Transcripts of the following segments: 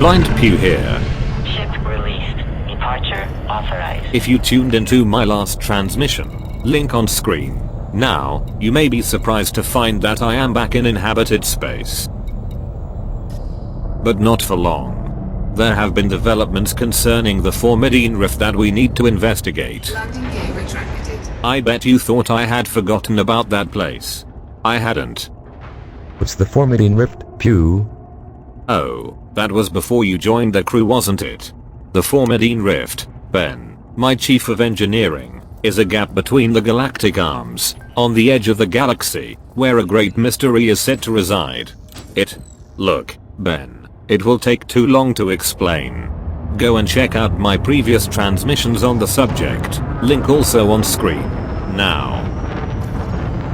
Blind Pew here. Ship released. Departure authorized. If you tuned into my last transmission, link on screen. Now, you may be surprised to find that I am back in inhabited space. But not for long. There have been developments concerning the Formidine rift that we need to investigate. Landing gear retracted. I bet you thought I had forgotten about that place. I hadn't. What's the Formidine rift, Pew? Oh, that was before you joined the crew, wasn't it? The Formidine rift, Ben, my chief of engineering, is a gap between the galactic arms, on the edge of the galaxy, where a great mystery is said to reside. Look, Ben, it will take too long to explain. Go and check out my previous transmissions on the subject, link also on screen, now.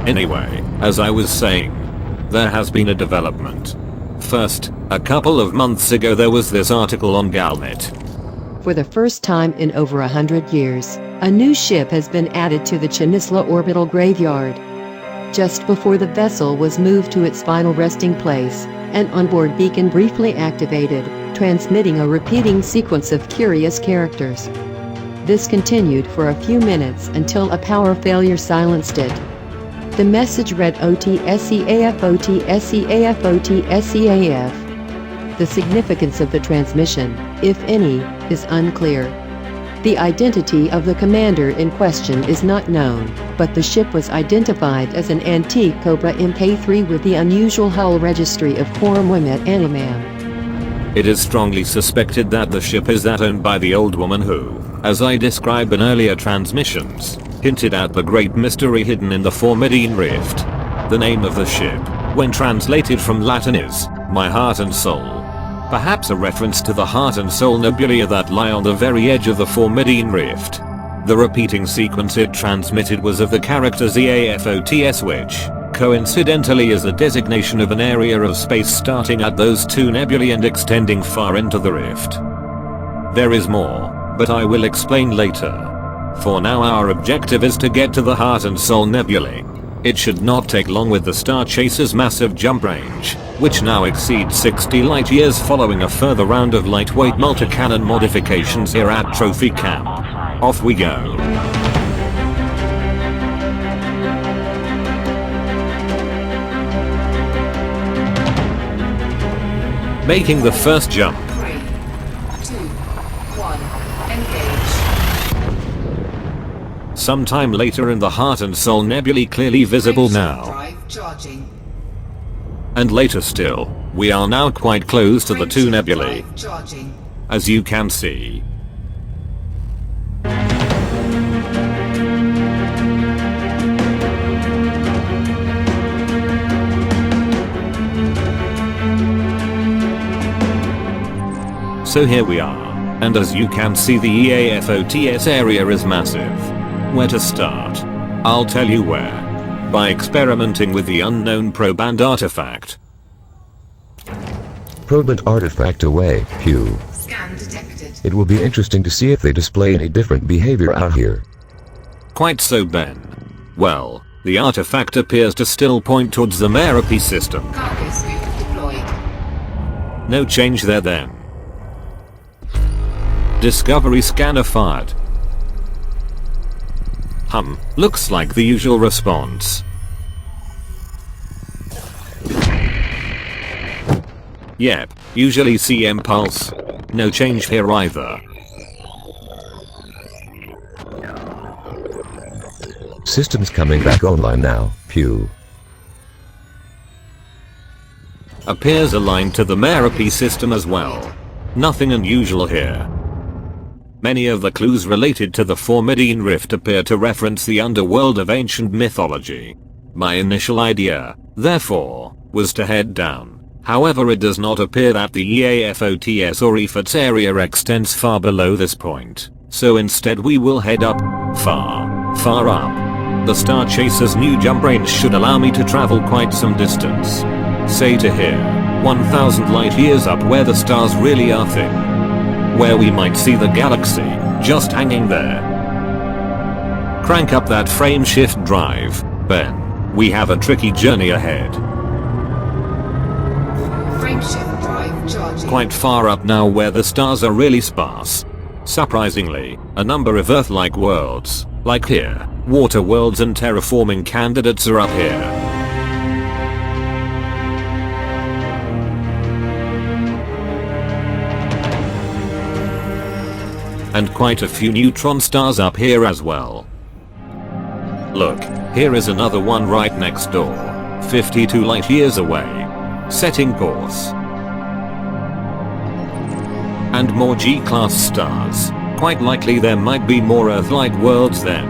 Anyway, as I was saying, there has been a development. First, a couple of months ago there was this article on Galnet. For the first time in over 100 years, a new ship has been added to the Chinisla orbital graveyard. Just before the vessel was moved to its final resting place, an onboard beacon briefly activated, transmitting a repeating sequence of curious characters. This continued for a few minutes until a power failure silenced it. The message read OTSEAF OTSEAF OTSEAF. The significance of the transmission, if any, is unclear. The identity of the commander in question is not known, but the ship was identified as an antique Cobra Mk3 with the unusual hull registry of Formwimet Animam. It is strongly suspected that the ship is that owned by the old woman who, as I described in earlier transmissions, hinted at the great mystery hidden in the Formidine rift. The name of the ship, when translated from Latin, is My Heart and Soul. Perhaps a reference to the Heart and Soul nebulae that lie on the very edge of the Formidine rift. The repeating sequence it transmitted was of the characters EAFOTS, which, coincidentally, is a designation of an area of space starting at those two nebulae and extending far into the rift. There is more, but I will explain later. For now our objective is to get to the Heart and Soul nebulae. It should not take long with the Star Chaser's massive jump range, which now exceeds 60 light years following a further round of lightweight multi-cannon modifications here at Trophy Camp. Off we go. Making the first jump. 3, 2, 1, engage. Sometime later in the Heart and Soul nebulae, clearly visible now. Drive charging. And later still, we are now quite close to the two nebulae, Drive charging. as you can see. So here we are, and as you can see the EAFOTS area is massive. Where to start? I'll tell you where. By experimenting with the unknown probe and artifact. Probe and artifact away, Pew. Scan detected. It will be interesting to see if they display any different behavior out here. Quite so, Ben. Well, the artifact appears to still point towards the Merope system. Cargo scoop deployed. No change there then. Discovery scanner fired. Looks like the usual response. Yep, usually CM pulse. No change here either. Systems coming back online now, Pew. Appears aligned to the Merope system as well. Nothing unusual here. Many of the clues related to the Formidine rift appear to reference the underworld of ancient mythology. My initial idea, therefore, was to head down. However, it does not appear that the EAFOTS or EFOTS area extends far below this point. So instead we will head up, far up. The Star Chaser's new jump range should allow me to travel quite some distance. Say to here, 1,000 light years up where the stars really are thin. Where we might see the galaxy, just hanging there. Crank up that frame shift drive, Ben. We have a tricky journey ahead. Frame shift drive Charging. Quite far up now where the stars are really sparse. Surprisingly, a number of Earth-like worlds, like here, water worlds and terraforming candidates are up here. And quite a few neutron stars up here as well. Look, here is another one right next door, 52 light years away. Setting course. And more G-class stars. Quite likely there might be more Earth-like worlds then.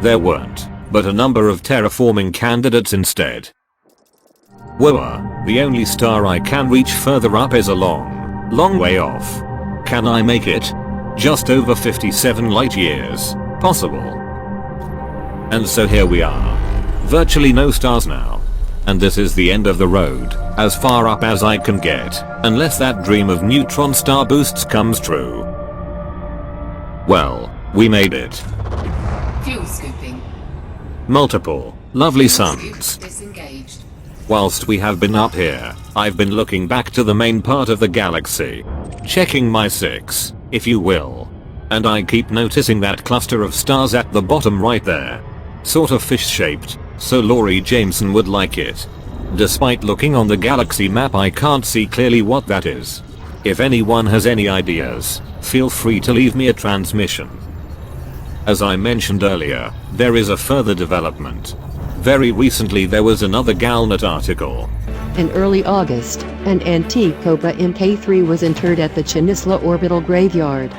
There weren't, but a number of terraforming candidates instead. Whoa, the only star I can reach further up is a long way off. Can I make it? Just over 57 light years. Possible. And so here we are. Virtually no stars now. And this is the end of the road, as far up as I can get, unless that dream of neutron star boosts comes true. Well, we made it. Fuel scooping. Multiple, lovely Scoop suns. disengaged. Whilst we have been up here, I've been looking back to the main part of the galaxy. Checking my six, if you will. And I keep noticing that cluster of stars at the bottom right there. Sort of fish-shaped, so Laurie Jameson would like it. Despite looking on the galaxy map, I can't see clearly what that is. If anyone has any ideas, feel free to leave me a transmission. As I mentioned earlier, there is a further development. Very recently there was another Galnet article. In early August, an antique Cobra Mk3 was interred at the Chenisla Orbital Graveyard.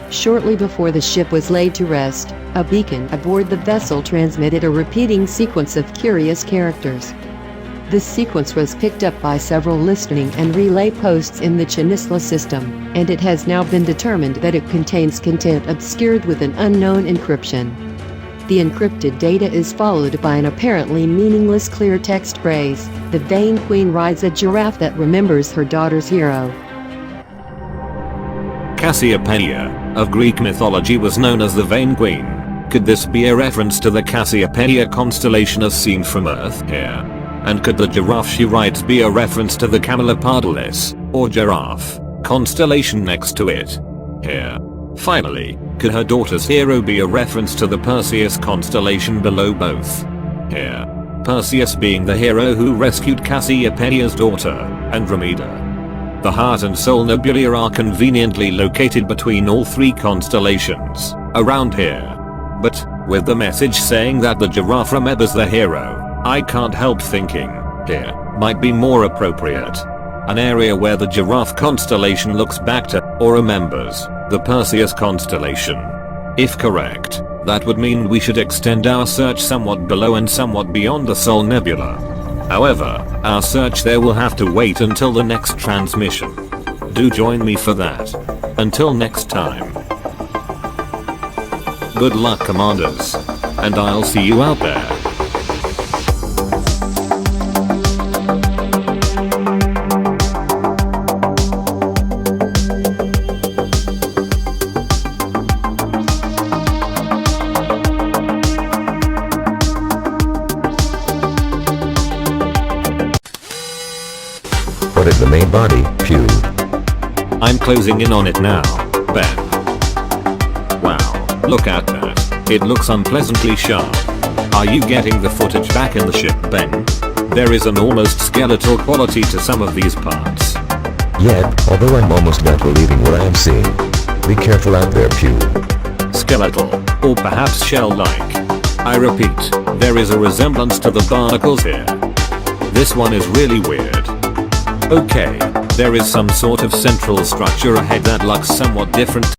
Shortly before the ship was laid to rest, a beacon aboard the vessel transmitted a repeating sequence of curious characters. This sequence was picked up by several listening and relay posts in the Chenisla system, and it has now been determined that it contains content obscured with an unknown encryption. The encrypted data is followed by an apparently meaningless clear text phrase: "The vain queen rides a giraffe that remembers her daughter's hero." Cassiopeia, of Greek mythology, was known as the Vain Queen. Could this be a reference to the Cassiopeia constellation as seen from Earth here? And could the giraffe she rides be a reference to the Camelopardalis, or giraffe, constellation next to it? Here. Finally, could her daughter's hero be a reference to the Perseus constellation below both? Here. Perseus being the hero who rescued Cassiopeia's daughter, Andromeda. The heart and soul nebulae are conveniently located between all three constellations, around here. But, with the message saying that the giraffe remembers the hero, I can't help thinking, here, might be more appropriate. An area where the giraffe constellation looks back to, or remembers, the Perseus constellation. If correct, that would mean we should extend our search somewhat below and somewhat beyond the Sol Nebula. However, our search there will have to wait until the next transmission. Do join me for that. Until next time. Good luck, Commanders. And I'll see you out there. What is the main body, Pew? I'm closing in on it now, Ben. Wow, look at that. It looks unpleasantly sharp. Are you getting the footage back in the ship, Ben? There is an almost skeletal quality to some of these parts. Yep, although I'm almost not believing what I am seeing. Be careful out there, Pew. Skeletal, or perhaps shell-like. I repeat, there is a resemblance to the barnacles here. This one is really weird. Okay, there is some sort of central structure ahead that looks somewhat different.